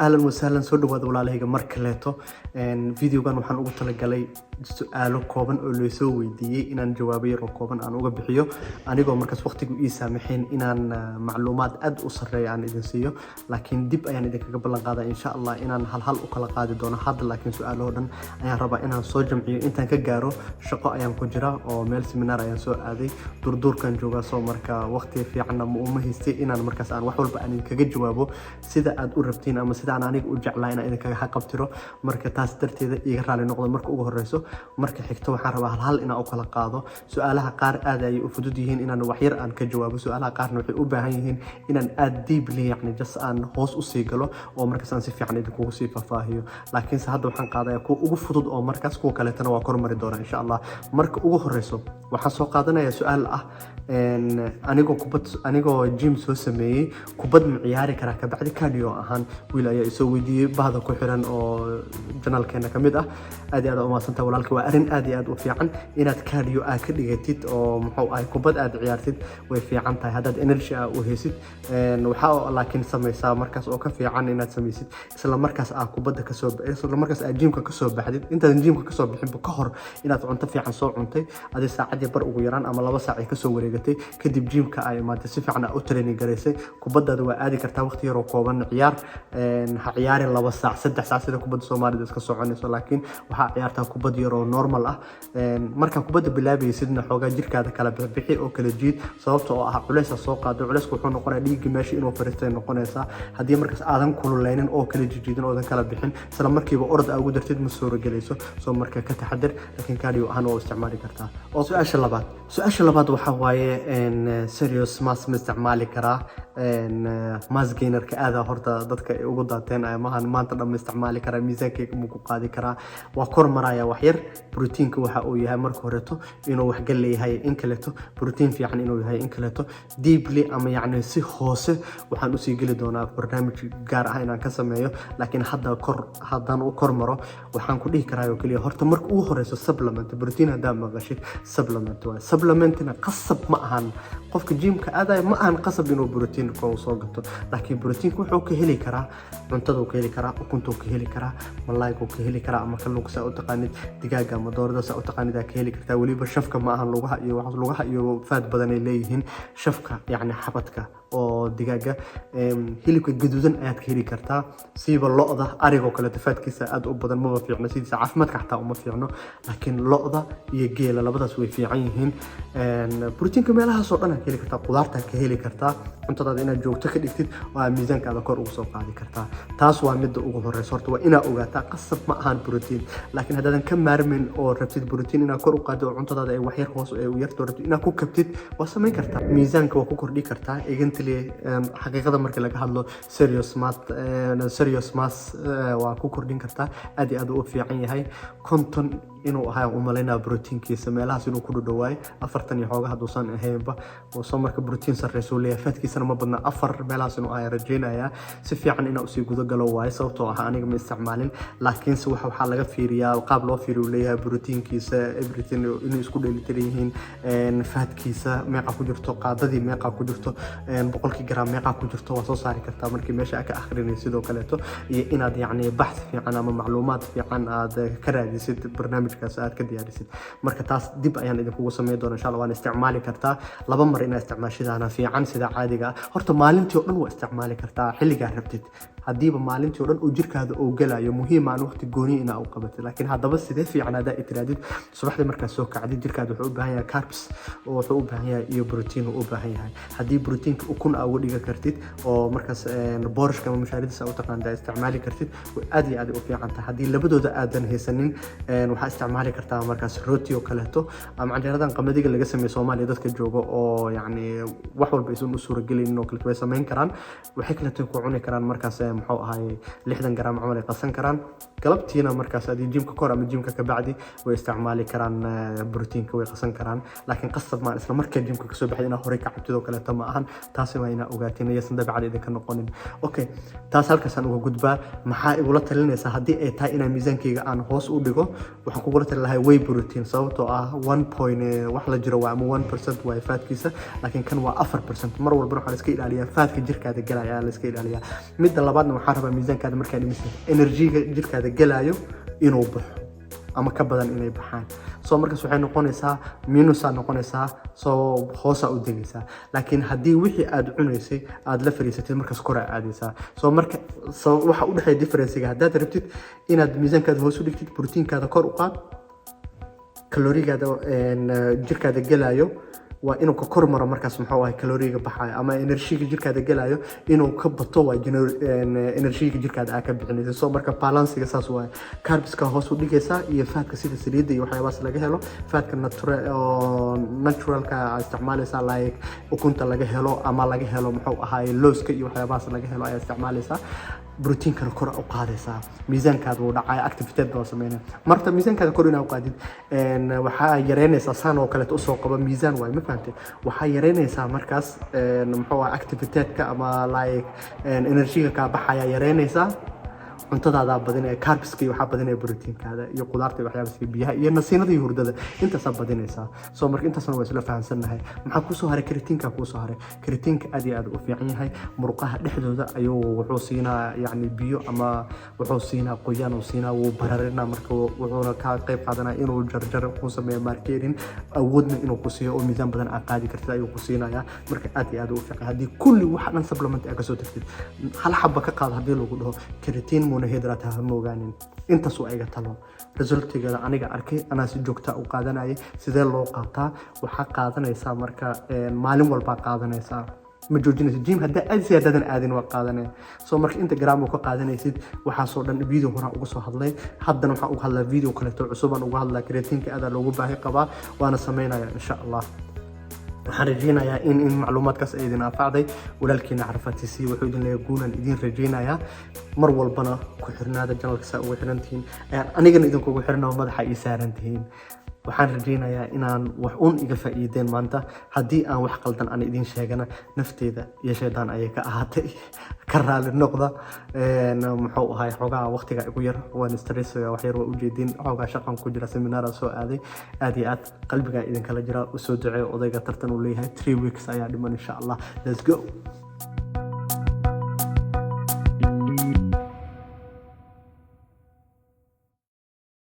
ahlan wasahlan soo dhawaada walaalahayga mar kaleeto videogan waxaan ugu talagalay su'aalo kooban oo la soo weydiiyay inaan jawaabo yar oo kooban aan uga bixiyo anigoo markaas waqtigu ii saamaxeen inaan macluumaad aad u sareeyo aan idin siiyo laakiin dib ayaan idinkaga ballan qaadaa insha Allah inaan hal u kala qaadi doono hadda laakiin su'aalo dhan ayaan rabaa inaan soo jamciyo intaan ka gaaro shaqo ayaan ku jira oo meel seminar ayaan soo aaday durduurkan joogaa soo marka waqti fiican ma haystay inaan markaas aan wax walba aan idinkaga jawaabo sida aad u rabtiin ama sida aan aniga u jeclahay inaan idinkaga xaqabtiro marka taas darteeda iga raali noqdo marka ugu horeyso marka xigta waxaan rabaa hal inaan u kala qaado su'aalaha qaar aad ay u fudud yihiin inaan wax yar aan ka jawaabo su'aalaha qaarna waxay u baahan yihiin inaan aad deeply yani just aan hoos u sii galo oo markaas aan si fiican idinkugu sii faahfaahiyo laakiin hadda waxaan qaadayaa kuwa ugu fudud oo markaas kuwa kaleetana waa kormari doona insha Allah marka ugu horeyso waxaan soo qaadanayaa su'aal ah anigoo gym soo sameeyay kubad ma ciyaari karaa ka bacdi cardio ahaan wiil ayaa isoo weydiiyay bahda ku xiran oo janaalkeena kamid ah aad iyo aad u maasanta walaalka waa arin aad iyo aad u fiican inaad cardio aad ka dhigatid oo muxuu ahay kubad aad ciyaartid way fiican tahay haddaad energy u haysid waxaa laakiin samaysaa markaas oo ka fiican inaad samaysid isla markaas kubadda ka soo isla markaas gymka ka soo baxdid intaad gymka ka soo bixin ka hor inaad cunto fiican soo cuntay adii saacad bar ugu yaraan ama 2 saac ka soo wareegatay kadib gymka ay imaatay si fiican u training gareysay kubaddaada waa aadi kartaa waqti yar oo kooban ciyaar ha ciyaarin 2 saac 3 saac sida kubadda Soomaalida iska soconayso laakiin waxa ciyaartaa kubad yar oo normal ah marka kubadda bilaabaysidna xoogaa jirkaada kala bixi oo kala jiid sababtoo ah culays soo qaado culaysku wuxuu noqonayaa dhiig meeshii inuu fariistay noqonaysa hadii markaas aadan kululeynin oo kala jiidin oo kala bixin isla markiiba orod aad ugu dartid ma soo rogelayso soo marka ka taxadir laakiin cardio ahaan waa isticmaali kartaa oo su'aasha labaad waxa waaye serious mass ma isticmaali karaa mass gainer ka aada horta dadka ay ugu daateen ay maanta dhan isticmaali karaa miisaankeyga ma ku qaadi karaa waa kor maraya wax yar proteinka waxa uu yahay marka horeeto inuu wax gal leeyahay in kaleeto protein fiican inuu yahay in kaleeto deeply ama yacni si hoose waxaan u sii geli doonaa barnaamij gaar ah inaan ka sameeyo laakiin haddaan u kor maro waxaan ku dhihi karaa oo kaliya horta marka ugu horeyso supplement protein hadaa maqashid supplement waa supplementina qasab ma ahan qofka gymka aadaya ma ahan qasab inuu protein ko soo gato laakiin protein wuxuu ka heli karaa cuntada ka heli karaa ukunta ka heli karaa malaayga ka heli karaa ama kalluunka saa u taqaanid digaaga ama doorada saa u taqaanid ka heli kartaa waliba shafka ma ahan lugaha iyo faad badan ay leeyihiin shafka yacni xabadka oo digaaga hilibka gaduudan ayaad ka heli kartaa siiba lo'da arigoo kale faadkiisa aad u badan ma fiicno sidiisa caafimaadka xataa uma fiicno laakiin lo'da iyo geela labadaas way fiican yihiin proteinka meelahaas oo dhan ka heli kartaa qudaarta ka heli kartaa cuntadaada inaad joogto ka dhigtid oo miisaankaada kor ugu soo qaadi kartaa taas waa midda ugu horeysa horta waa inaad ogaataa qasab ma ahan protein laakiin haddaadan ka maarmin oo rabtid protein inaad kor u qaado oo cuntadaada ay wax yar hoos ay u yarto rabtid inaad ku kabtid waa samayn kartaa miisaanka waa ku kordhi kartaa xaqiiqada marka laga hadlo serious mass waa ku kordhin kartaa aad iyo aad u fiican yahay konton inuu ahaa u maleynaa proteinkiisa meelahaas inuu ku dhawaayo 40 iyo xoogaa haduusan ahaynba oo soo marka protein sarreeyo leeyahay faadkiisana ma badna 4 meelahaas inuu ahaa rajeynaya si fiican inuu sii gudo galo waayo sababtoo ah aniga ma isticmaalin laakiin se waxa laga fiiriyaa qaab loo fiiriyo leeyahay proteinkiisa everything inuu isku dheelitiran yihiin faadkiisa meeqa ku jirto qaadadii meeqa ku jirto 100 gram meeqa ku jirto waa soo saari kartaa markii meesha ka akhrinaysid sidoo kaleeto iyo inaad yacni baxth fiican ama macluumaad fiican aad ka raadisid barnaamijkaas aad ka diyaarisid marka taas dib ayaan idinkugu sameyn doonaa insha Allah waan isticmaali kartaa 2 mar inaad isticmaashidaana fiican sida caadiga horta maalintii oo dhan waa isticmaali kartaa xilliga rabtid hadiiba maalintii oo dhan uu jirkaada oo galayo muhiim aan waqti gooni ina u qabatid laakiin haddaba sidee fiican aad itiraadid subaxdii markaad soo kacdid jirkaada wuxuu u baahan yahay carbs oo wuxuu u baahan yahay iyo protein u baahan yahay hadii proteinka ukun aad uga dhiga kartid oo markaas boorashka ama mushaarida u taqaantaa isticmaali kartid aad iyo aad u fiican tahay hadii labadooda aadan haysanin waxa isticmaali kartaa markaas rooti oo kaleeto ama canjeeradan qamadiga laga sameeyo Soomaaliya dadka jooga oo yacni wax walba isu suura gelin oo kale way sameyn karaan waxay kale ku cuni karaan markaas muxuu ahay 60 gram camal ay qasan karaan galabtiina markaas adii gymka kor ama gymka ka bacdi way isticmaali karaan proteinka way qasan karaan laakiin qasab ma isla markaa gymka ka soo baxay inaa hore ka cabtid oo kale ma ahan taasi waa inaa ogaatiin iyo sanad bacdi idinka noqonin okay taas halkaas aan uga gudbaa maxaa igula talinaysaa hadii ay tahay inaan miisaankeyga aan hoos u dhigo waxaan kugula talin lahaa whey protein sababtoo ah 1 wax la jiro waa ama 1% waa faadkiisa laakiin kan waa 4% mar walba waxaan iska ilaaliyaa faadka jirkaada galaya la iska ilaaliyaa midda labaad labaadna waxaan rabaa miisaankaada markaad dhimisid enerjiga jirkaada gelayo inuu baxo ama ka badan inay baxaan soo markaas waxay noqonaysaa minusa noqonaysaa soo hoosa u degaysaa laakiin haddii wixii aad cunaysay aad la fariisatid markaas kor aadaysaa soo marka waxa u dhaxeeya differencega haddaad rabtid inaad miisaankaada hoos u dhigtid borotiinkaada kor u qaad kalorigaada jirkaada gelayo waa inuu ka kor maro markaas muxuu ahay kaloriga baxayo ama enerjiga jirkaada gelayo inuu ka bato waa enerjiga jirkaada aad ka bixinaysa soo marka balansiga saas waa carbska hoos u dhigaysaa iyo faatka sida saliidda iyo waxyaabahaas laga helo faatka naturalka aad isticmaalaysaa like ukunta laga helo ama laga helo muxuu ahay looska iyo waxyaabahaas laga helo ayaa isticmaalaysaa بروتينكana kor u qaadaysaa miisaankaada uu dhacay activity baa sameynaa marka miisaankaada kor inaad qaadid waxa yareynaysaa saan oo kale u soo qaba miisaan way ma fahamtay waxa yareynaysaa markaas muxuu ahaa activity-ka ama like energy-ga ka baxaya yareynaysaa cuntadaada badan ee carbs-ka iyo waxa badan ee borotiinkaada iyo qudaarta iyo waxyaabaha biyaha iyo nasiinada iyo hurdada intaas badinaysaa soo marka intaasna waa isla fahansanahay maxaa ku soo haray creatine-ka ku soo haray creatine-ka aad iyo aad u fiican yahay murqaha dhexdooda ayuu wuxuu siinaa yani biyo ama wuxuu siinaa qoyaan uu siinaa wuu bararinaa marka wuxuuna ka qayb qaadanaa inuu jarjar ku sameeyo marketing awoodna inuu ku siiyo oo miisaan badan aad qaadi kartid ayuu ku siinayaa marka aad iyo aad u fiican haddii kulli waxa dhan supplement aad ka soo tagtid hal xabba ka qaad haddii lagu dhaho creatine monohydrate ha mooganin intaas waa iga talo resultigeeda aniga arkay anaa si joogta u qaadanayay sidee loo qaataa waxaa qaadanaysaa marka maalin walbaa qaadanaysaa ma joojinaysa jim haddaa aadisi haddaadan aadin waa qaadanaya soo marka inta gram ka qaadanaysid waxaasoo dhan video horaan uga soo hadlay haddana waxaan uga hadlaa video kaleeto cusubaan uga hadlaa creatine-ka adaa loogu baahi qabaa waana sameynaya insha allah waxaan rajeynayaa in macluumaadkaas ay idin anfacday walaalkiina carfatiisi wuxuu idin leeyahay guulan idin rajeynayaa mar walbana ku xirnaada janalka saa ugu xirantihiin anigana idinkugu xirnaa madaxa ii saaran tihiin waxaan rajeynayaa inaan wax un iga faa'iideen maanta haddii aan wax qaldan aan idin sheegana nafteeda iyo shaydaan ayay ka ahaatay ka raali noqda muxuu ahay xogaa waqtiga igu yar waan stress wax yar waa ujeedin xogaa shaqan ku jira seminaara soo aaday aad iyo aad qalbiga idinkala jira u soo duceeyo odayga tartan uu leeyahay 3 weeks ayaa dhiman insha allah let's go